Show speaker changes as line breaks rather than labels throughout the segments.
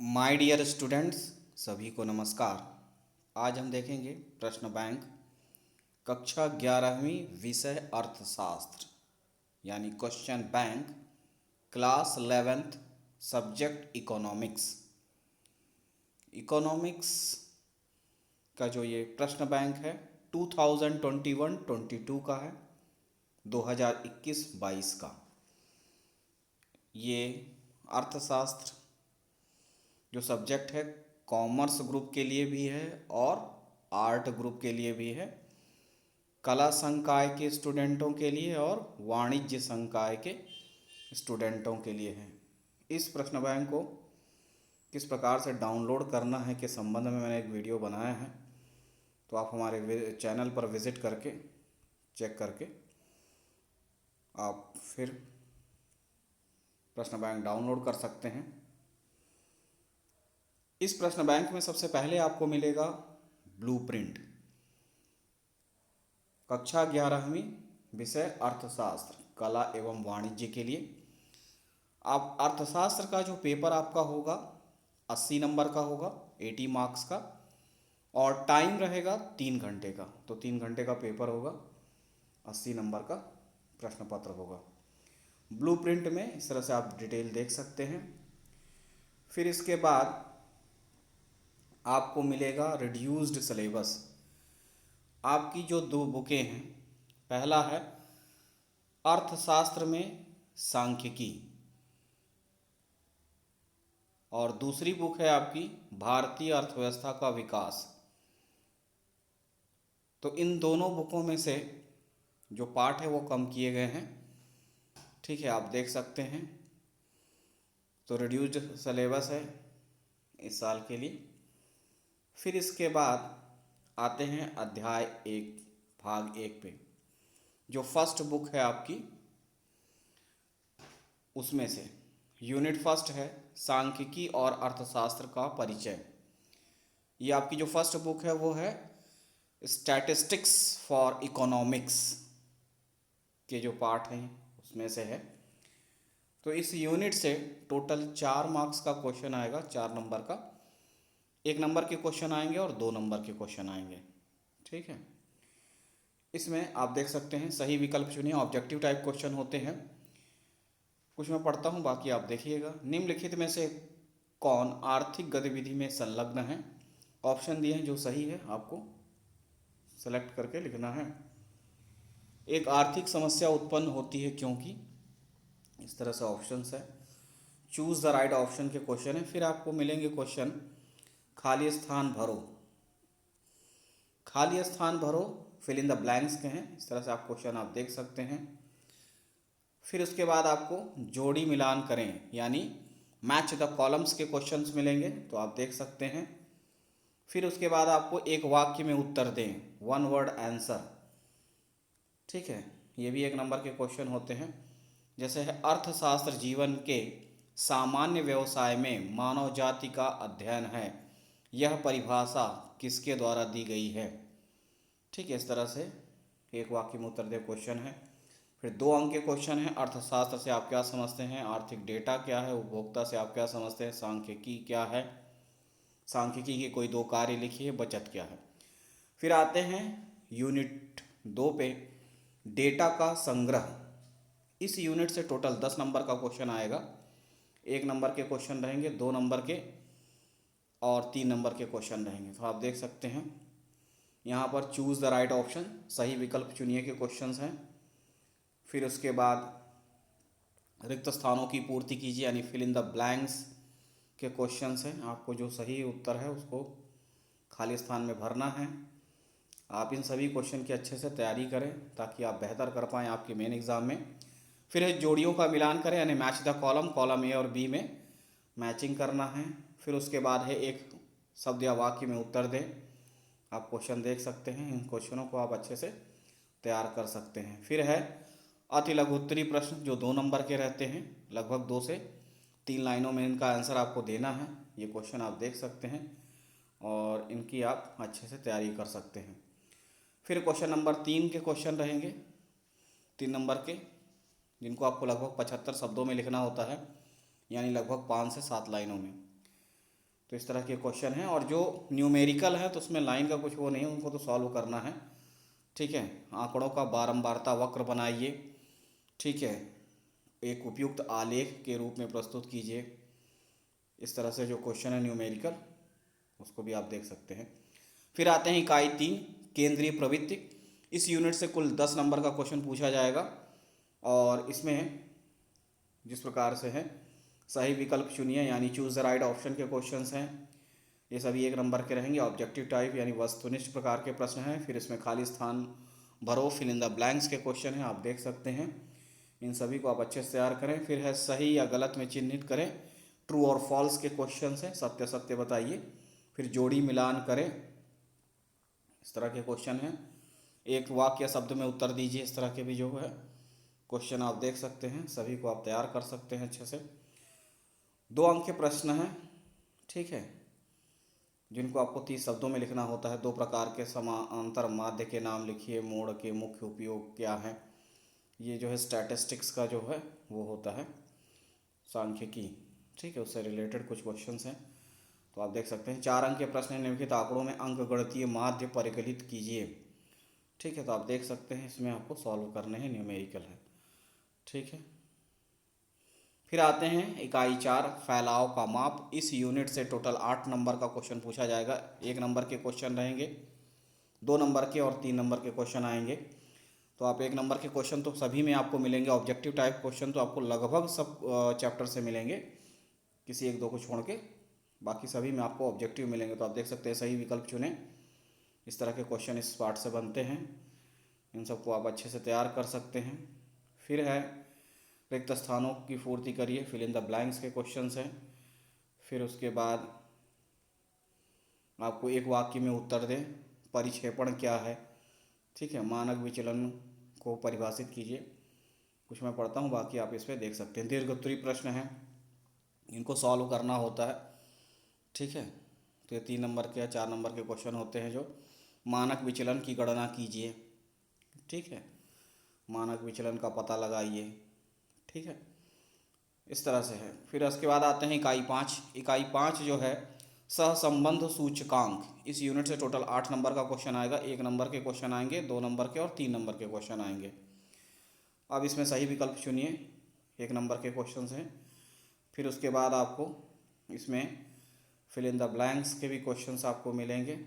My dear students, सभी को नमस्कार। आज हम देखेंगे प्रश्न बैंक कक्षा 11वीं विषय अर्थशास्त्र यानी question bank class 11th subject economics. Economics का जो ये प्रश्न बैंक है 2021-22 का है, 2021-22 का। ये अर्थशास्त्र जो सब्जेक्ट है कॉमर्स ग्रुप के लिए भी है और आर्ट ग्रुप के लिए भी है, कला संकाय के स्टूडेंटों के लिए और वाणिज्य संकाय के स्टूडेंटों के लिए है। इस प्रश्न बैंक को किस प्रकार से डाउनलोड करना है के संबंध में मैंने एक वीडियो बनाया है, तो आप हमारे चैनल पर विज़िट करके चेक करके आप फिर प्रश्न बैंक डाउनलोड कर सकते हैं। इस प्रश्न बैंक में सबसे पहले आपको मिलेगा ब्लूप्रिंट, कक्षा 11वीं विषय अर्थशास्त्र कला एवं वाणिज्य के लिए। आप अर्थशास्त्र का जो पेपर आपका होगा 80 नंबर का होगा, 80 मार्क्स का, और टाइम रहेगा 3 घंटे का। तो 3 घंटे का पेपर होगा, 80 नंबर का प्रश्न पत्र होगा। ब्लूप्रिंट में इस तरह से आप डिटेल देख सकते हैं। फिर इसके बाद आपको मिलेगा रिड्यूस्ड सिलेबस। आपकी जो 2 बुकें हैं, पहला है अर्थशास्त्र में सांख्यिकी और दूसरी बुक है आपकी भारतीय अर्थव्यवस्था का विकास। तो इन दोनों बुकों में से जो पाठ है वो कम किए गए हैं, ठीक है, आप देख सकते हैं। तो रिड्यूस्ड सिलेबस है इस साल के लिए। फिर इसके बाद आते हैं अध्याय 1 भाग 1 पे। जो फर्स्ट बुक है आपकी उसमें से यूनिट फर्स्ट है सांख्यिकी और अर्थशास्त्र का परिचय। ये आपकी जो फर्स्ट बुक है वो है स्टैटिस्टिक्स फॉर इकोनॉमिक्स के जो पार्ट हैं उसमें से है। तो इस यूनिट से टोटल 4 मार्क्स का क्वेश्चन आएगा, 4 नंबर का। 1 नंबर के क्वेश्चन आएंगे और 2 नंबर के क्वेश्चन आएंगे, ठीक है। इसमें आप देख सकते हैं सही विकल्प चुनिए, ऑब्जेक्टिव टाइप क्वेश्चन होते हैं। कुछ मैं पढ़ता हूँ, बाकी आप देखिएगा। निम्नलिखित में से कौन आर्थिक गतिविधि में संलग्न है? ऑप्शन दिए हैं, जो सही है आपको सेलेक्ट करके लिखना है। एक आर्थिक समस्या उत्पन्न होती है क्योंकि, इस तरह से ऑप्शंस है। चूज द राइट ऑप्शन के क्वेश्चन है। फिर आपको मिलेंगे क्वेश्चन खाली स्थान भरो। खाली स्थान भरो फिल इन द ब्लैंक्स के हैं, इस तरह से आप क्वेश्चन आप देख सकते हैं। फिर उसके बाद आपको जोड़ी मिलान करें यानी मैच द कॉलम्स के क्वेश्चंस मिलेंगे, तो आप देख सकते हैं। फिर उसके बाद आपको एक वाक्य में उत्तर दें, 1 वर्ड आंसर, ठीक है। ये भी 1 नंबर के क्वेश्चन होते हैं। जैसे है अर्थशास्त्र जीवन के सामान्य व्यवसाय में मानव जाति का अध्ययन है, यह परिभाषा किसके द्वारा दी गई है, ठीक है। इस तरह से एक वाक्य में उत्तर दे क्वेश्चन है। फिर 2 अंक के क्वेश्चन है। अर्थशास्त्र से आप क्या समझते हैं, आर्थिक डेटा क्या है, उपभोक्ता से आप क्या समझते हैं, सांख्यिकी क्या है, सांख्यिकी के कोई 2 कार्य लिखिए, बचत क्या है। फिर आते हैं यूनिट 2 पे, डेटा का संग्रह। इस यूनिट से टोटल 10 नंबर का क्वेश्चन आएगा। 1 नंबर के क्वेश्चन रहेंगे, 2 नंबर के और 3 नंबर के क्वेश्चन रहेंगे। तो आप देख सकते हैं यहाँ पर चूज़ द राइट ऑप्शन, सही विकल्प चुनिए के क्वेश्चंस हैं। फिर उसके बाद रिक्त स्थानों की पूर्ति कीजिए यानी फिल इन द ब्लैंक्स के क्वेश्चंस हैं। आपको जो सही उत्तर है उसको खाली स्थान में भरना है। आप इन सभी क्वेश्चन की अच्छे से तैयारी करें ताकि आप बेहतर कर पाएँ आपके मेन एग्ज़ाम में। फिर है जोड़ियों का मिलान करें यानी match the column, column A और बी में मैचिंग करना है। फिर उसके बाद है एक शब्द या वाक्य में उत्तर दें। आप क्वेश्चन देख सकते हैं, इन क्वेश्चनों को आप अच्छे से तैयार कर सकते हैं। फिर है अति लघु उत्तरीय प्रश्न, जो 2 नंबर के रहते हैं, लगभग 2 से 3 लाइनों में इनका आंसर आपको देना है। ये क्वेश्चन आप देख सकते हैं और इनकी आप अच्छे से तैयारी कर सकते हैं। फिर क्वेश्चन नंबर 3 के क्वेश्चन रहेंगे, 3 नंबर के, जिनको आपको लगभग 75 शब्दों में लिखना होता है यानी लगभग 5 से 7 लाइनों में। तो इस तरह के क्वेश्चन हैं। और जो न्यूमेरिकल है तो उसमें लाइन का कुछ वो नहीं है, उनको तो सॉल्व करना है। ठीक है, आंकड़ों का बारंबारता वक्र बनाइए। ठीक है, एक उपयुक्त आलेख के रूप में प्रस्तुत कीजिए। इस तरह से जो क्वेश्चन है न्यूमेरिकल, उसको भी आप देख सकते हैं। फिर आते हैं इकाई 3, केंद्रीय प्रवृत्ति। इस यूनिट से कुल 10 नंबर का क्वेश्चन पूछा जाएगा और इसमें जिस प्रकार से है, सही विकल्प चुनिए यानी चूज द राइट ऑप्शन के क्वेश्चंस हैं। ये सभी 1 नंबर के रहेंगे। ऑब्जेक्टिव टाइप यानी वस्तुनिष्ठ प्रकार के प्रश्न हैं। फिर इसमें खाली स्थान भरो, फिल इन द ब्लैंक्स के क्वेश्चन हैं, आप देख सकते हैं। इन सभी को आप अच्छे से तैयार करें। फिर है सही या गलत में चिन्हित करें, ट्रू और फॉल्स के क्वेश्चन हैं, सत्य सत्य बताइए। फिर जोड़ी मिलान करें, इस तरह के क्वेश्चन हैं। एक वाक्य या शब्द में उत्तर दीजिए, इस तरह के भी जो है क्वेश्चन आप देख सकते हैं। सभी को आप तैयार कर सकते हैं अच्छे से। 2 अंक के प्रश्न हैं, ठीक है, जिनको आपको 30 शब्दों में लिखना होता है। 2 प्रकार के समांतर माध्य के नाम लिखिए, मोड़ के मुख्य उपयोग क्या है। ये जो है स्टैटिस्टिक्स का जो है वो होता है, सांख्यिकी, ठीक है, उससे रिलेटेड कुछ क्वेश्चंस हैं, तो आप देख सकते हैं। 4 अंक के प्रश्न हैं, निम्नलिखित आंकड़ों में अंकगणितीय माध्य परिकलित कीजिए। ठीक है, तो आप देख सकते हैं इसमें आपको सॉल्व करने हैं, न्यूमेरिकल है। ठीक है, फिर आते हैं इकाई 4, फैलाव का माप। इस यूनिट से टोटल 8 नंबर का क्वेश्चन पूछा जाएगा। 1 नंबर के क्वेश्चन रहेंगे, 2 नंबर के और 3 नंबर के क्वेश्चन आएंगे। तो आप 1 नंबर के क्वेश्चन तो सभी में आपको मिलेंगे। ऑब्जेक्टिव टाइप क्वेश्चन तो आपको लगभग सब चैप्टर से मिलेंगे, किसी 1-2 को छोड़ के, बाकी सभी में आपको ऑब्जेक्टिव मिलेंगे। तो आप देख सकते हैं, सही विकल्प चुनें। इस तरह के क्वेश्चन इस पार्ट से बनते हैं, इन सबको आप अच्छे से तैयार कर सकते हैं। फिर है रिक्त स्थानों की पूर्ति करिए, फिल इन द ब्लैंक्स के क्वेश्चंस हैं। फिर उसके बाद आपको एक वाक्य में उत्तर दें, परिक्षेपण क्या है। ठीक है, मानक विचलन को परिभाषित कीजिए। कुछ मैं पढ़ता हूँ, बाकी आप इस पर देख सकते हैं। दीर्घोत्तरीय प्रश्न हैं, इनको सॉल्व करना होता है। ठीक है, तो ये 3 नंबर के या 4 नंबर के क्वेश्चन होते हैं। जो मानक विचलन की गणना कीजिए, ठीक है, मानक विचलन का पता लगाइए। ठीक है, इस तरह से है। फिर उसके बाद आते हैं इकाई 5। इकाई 5 जो है सहसंबंध सूचकांक। इस यूनिट से टोटल 8 नंबर का क्वेश्चन आएगा। 1 नंबर के क्वेश्चन आएंगे, 2 नंबर के और 3 नंबर के क्वेश्चन आएंगे। अब इसमें सही विकल्प चुनिए, 1 नंबर के क्वेश्चन हैं। फिर उसके बाद आपको इसमें फिल इन द ब्लैंक्स के भी क्वेश्चंस आपको मिलेंगे,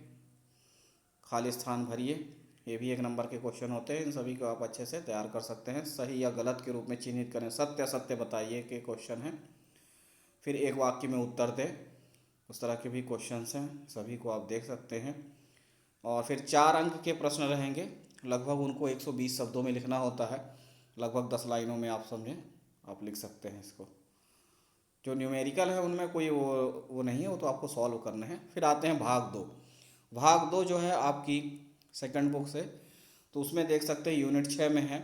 खाली स्थान भरिए। ये भी 1 नंबर के क्वेश्चन होते हैं। इन सभी को आप अच्छे से तैयार कर सकते हैं। सही या गलत के रूप में चिन्हित करें, सत्य असत्य बताइए के क्वेश्चन हैं। फिर एक वाक्य में उत्तर दें, उस तरह के भी क्वेश्चंस हैं, सभी को आप देख सकते हैं। और फिर 4 अंक के प्रश्न रहेंगे, लगभग उनको 120 शब्दों में लिखना होता है। लगभग 10 लाइनों में आप समझें, आप लिख सकते हैं इसको। जो न्यूमेरिकल है उनमें कोई वो नहीं है, वो तो आपको सॉल्व करने हैं। फिर आते हैं भाग 2। भाग 2 जो है आपकी सेकंड बुक से, तो उसमें देख सकते हैं यूनिट 6 में है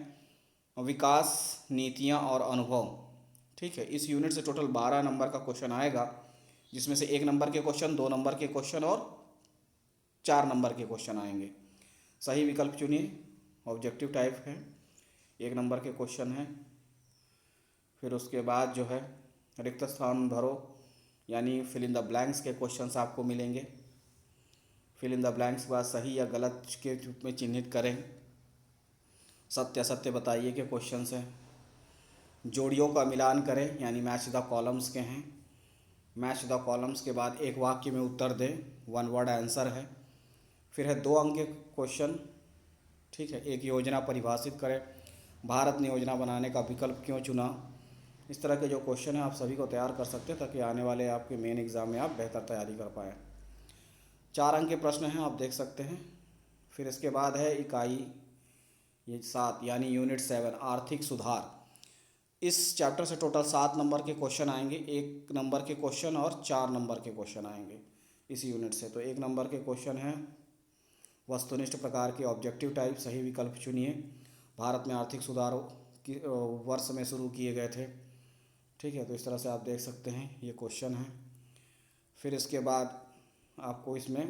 विकास, नीतियाँ और अनुभव। ठीक है, इस यूनिट से टोटल 12 नंबर का क्वेश्चन आएगा, जिसमें से 1 नंबर के क्वेश्चन, 2 नंबर के क्वेश्चन और 4 नंबर के क्वेश्चन आएंगे। सही विकल्प चुनिए, ऑब्जेक्टिव टाइप है, 1 नंबर के क्वेश्चन हैं। फिर उसके बाद जो है रिक्त स्थान भरो यानी फिल इन द ब्लैंक्स के क्वेश्चंस आपको मिलेंगे। फिल इन द ब्लैंक्स के बाद सही या गलत के रूप में चिन्हित करें, सत्य असत्य बताइए के क्वेश्चंस हैं। जोड़ियों का मिलान करें यानी मैच द कॉलम्स के हैं। मैच द कॉलम्स के बाद एक वाक्य में उत्तर दें, 1 वर्ड आंसर है। फिर है 2 अंक के क्वेश्चन, ठीक है, एक योजना परिभाषित करें, भारत ने योजना बनाने का विकल्प क्यों चुना। इस तरह के जो क्वेश्चन हैं आप सभी को तैयार कर सकते हैं, ताकि आने वाले आपके मेन एग्ज़ाम में आप बेहतर तैयारी कर पाएँ। 4 अंक के प्रश्न हैं, आप देख सकते हैं। फिर इसके बाद है इकाई ये 7 यानी यूनिट 7, आर्थिक सुधार। इस चैप्टर से टोटल 7 नंबर के क्वेश्चन आएंगे। 1 नंबर के क्वेश्चन और 4 नंबर के क्वेश्चन आएंगे इस यूनिट से। तो 1 नंबर के क्वेश्चन हैं वस्तुनिष्ठ प्रकार के, ऑब्जेक्टिव टाइप, सही विकल्प चुनिए। भारत में आर्थिक सुधारों की वर्ष में शुरू किए गए थे। ठीक है, तो इस तरह से आप देख सकते हैं ये क्वेश्चन है। फिर इसके बाद आपको इसमें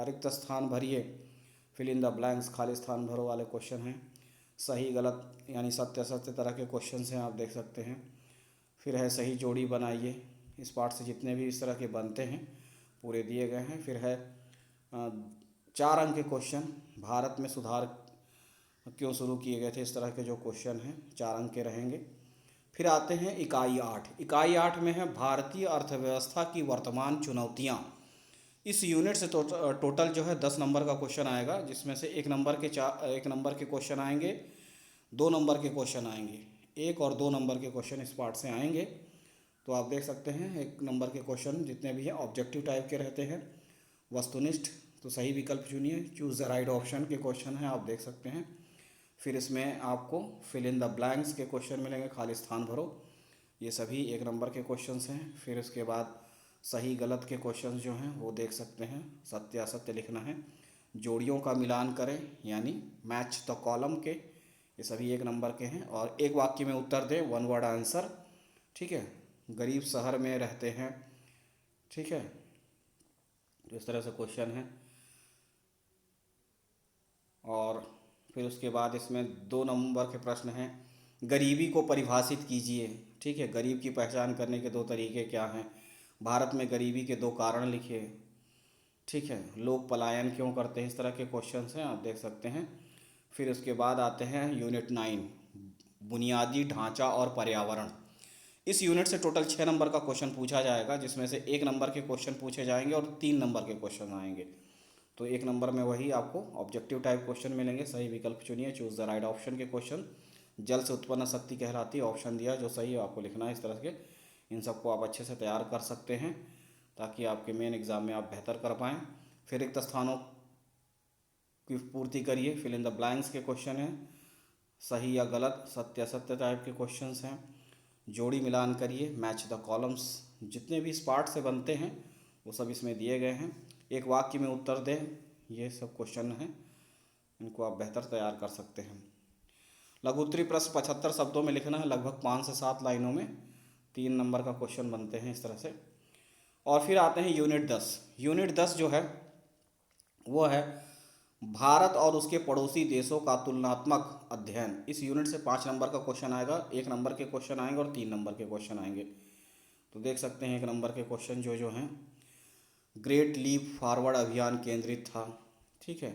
रिक्त स्थान भरिए, फिल इन द ब्लैंक्स, खाली स्थान भरो वाले क्वेश्चन हैं। सही गलत यानी सत्य असत्य तरह के क्वेश्चन हैं, आप देख सकते हैं। फिर है सही जोड़ी बनाइए इस पार्ट से जितने भी इस तरह के बनते हैं पूरे दिए गए हैं। फिर है 4 अंक के क्वेश्चन, भारत में सुधार क्यों शुरू किए गए थे, इस तरह के जो क्वेश्चन हैं 4 अंक के रहेंगे। फिर आते हैं इकाई 8। इकाई 8 में है भारतीय अर्थव्यवस्था की वर्तमान चुनौतियाँ। इस यूनिट से टोटल जो है 10 नंबर का क्वेश्चन आएगा, जिसमें से 1 नंबर के क्वेश्चन आएंगे, 2 नंबर के क्वेश्चन आएंगे, 1 और 2 नंबर के क्वेश्चन इस पार्ट से आएंगे। तो आप देख सकते हैं 1 नंबर के क्वेश्चन जितने भी हैं ऑब्जेक्टिव टाइप के रहते हैं, वस्तुनिष्ठ, तो सही विकल्प चुनिए, चूज़ द राइट ऑप्शन के क्वेश्चन हैं, आप देख सकते हैं। फिर इसमें आपको फिल इन द ब्लैंक्स के क्वेश्चन मिलेंगे, खाली स्थान भरो, ये सभी 1 नंबर के क्वेश्चंस हैं। फिर उसके बाद सही गलत के क्वेश्चंस जो हैं वो देख सकते हैं, सत्य असत्य लिखना है, जोड़ियों का मिलान करें यानी मैच द कॉलम के, ये सभी 1 नंबर के हैं। और एक वाक्य में उत्तर दें, 1 वर्ड आंसर, ठीक है। गरीब शहर में रहते हैं, ठीक है, तो इस तरह से क्वेश्चन है। और फिर उसके बाद इसमें 2 नंबर के प्रश्न हैं, गरीबी को परिभाषित कीजिए, ठीक है। गरीब की पहचान करने के 2 तरीके क्या हैं, भारत में गरीबी के 2 कारण लिखिए, ठीक है, लोग पलायन क्यों करते हैं, इस तरह के क्वेश्चंस हैं, आप देख सकते हैं। फिर उसके बाद आते हैं यूनिट 9, बुनियादी ढांचा और पर्यावरण। इस यूनिट से टोटल 6 नंबर का क्वेश्चन पूछा जाएगा, जिसमें से 1 नंबर के क्वेश्चन पूछे जाएंगे और 3 नंबर के क्वेश्चन आएंगे। तो 1 नंबर में वही आपको ऑब्जेक्टिव टाइप क्वेश्चन मिलेंगे, सही विकल्प चुनिए, चूज़ द राइट ऑप्शन के क्वेश्चन। जल से उत्पन्न शक्ति कहलाती है, ऑप्शन दिया जो सही है आपको लिखना है। इस तरह के इन सबको आप अच्छे से तैयार कर सकते हैं ताकि आपके मेन एग्ज़ाम में आप बेहतर कर पाएँ। फिर रिक्त स्थानों की पूर्ति करिए, फिल इन द ब्लैंक्स के क्वेश्चन हैं, सही या गलत, सत्य असत्य टाइप के क्वेश्चंस हैं। जोड़ी मिलान करिए, मैच द कॉलम्स, जितने भी इस पार्ट से बनते हैं वो सब इसमें दिए गए हैं। एक वाक्य में उत्तर दें, ये सब क्वेश्चन हैं, इनको आप बेहतर तैयार कर सकते हैं। लघुत्तरी प्रश्न 75 शब्दों में लिखना है, लगभग 5 से 7 लाइनों में 3 नंबर का क्वेश्चन बनते हैं इस तरह से। और फिर आते हैं यूनिट 10। यूनिट 10 जो है वो है भारत और उसके पड़ोसी देशों का तुलनात्मक अध्ययन। इस यूनिट से 5 नंबर का क्वेश्चन आएगा, 1 नंबर के क्वेश्चन आएंगे और 3 नंबर के क्वेश्चन आएंगे। तो देख सकते हैं 1 नंबर के क्वेश्चन जो हैं, ग्रेट लीप फॉरवर्ड अभियान केंद्रित था, ठीक है।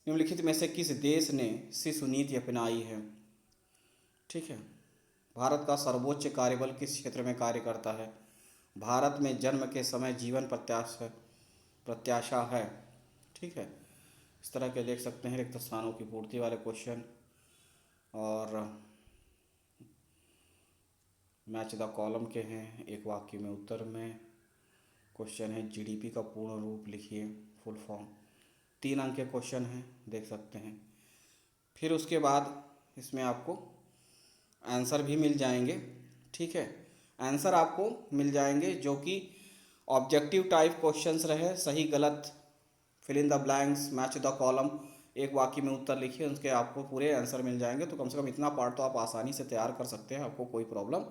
निम्नलिखित में से किस देश ने शिशु नीति अपनाई है, ठीक है। भारत का सर्वोच्च कार्यबल किस क्षेत्र में कार्य करता है, भारत में जन्म के समय जीवन प्रत्याशा है, ठीक है। इस तरह के देख सकते हैं रिक्त स्थानों की पूर्ति वाले क्वेश्चन। और मैच द कॉलम के हैं, एक वाक्य में उत्तर में क्वेश्चन है, जीडीपी का पूर्ण रूप लिखिए, फुल फॉर्म, 3 अंक के क्वेश्चन हैं, देख सकते हैं। फिर उसके बाद इसमें आपको आंसर भी मिल जाएंगे, ठीक है। आंसर आपको मिल जाएंगे जो कि ऑब्जेक्टिव टाइप क्वेश्चंस रहे, सही गलत, fill in the blanks, match the column, एक वाक्य में उत्तर लिखिए, उसके आपको पूरे आंसर मिल जाएंगे। तो कम से कम इतना पार्ट तो आप आसानी से तैयार कर सकते हैं, आपको कोई प्रॉब्लम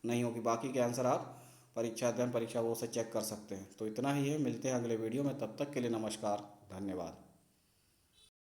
नहीं होगी। बाकी के आंसर आप परीक्षा वो से चेक कर सकते हैं। तो इतना ही है, मिलते हैं अगले वीडियो में, तब तक के लिए नमस्कार, धन्यवाद।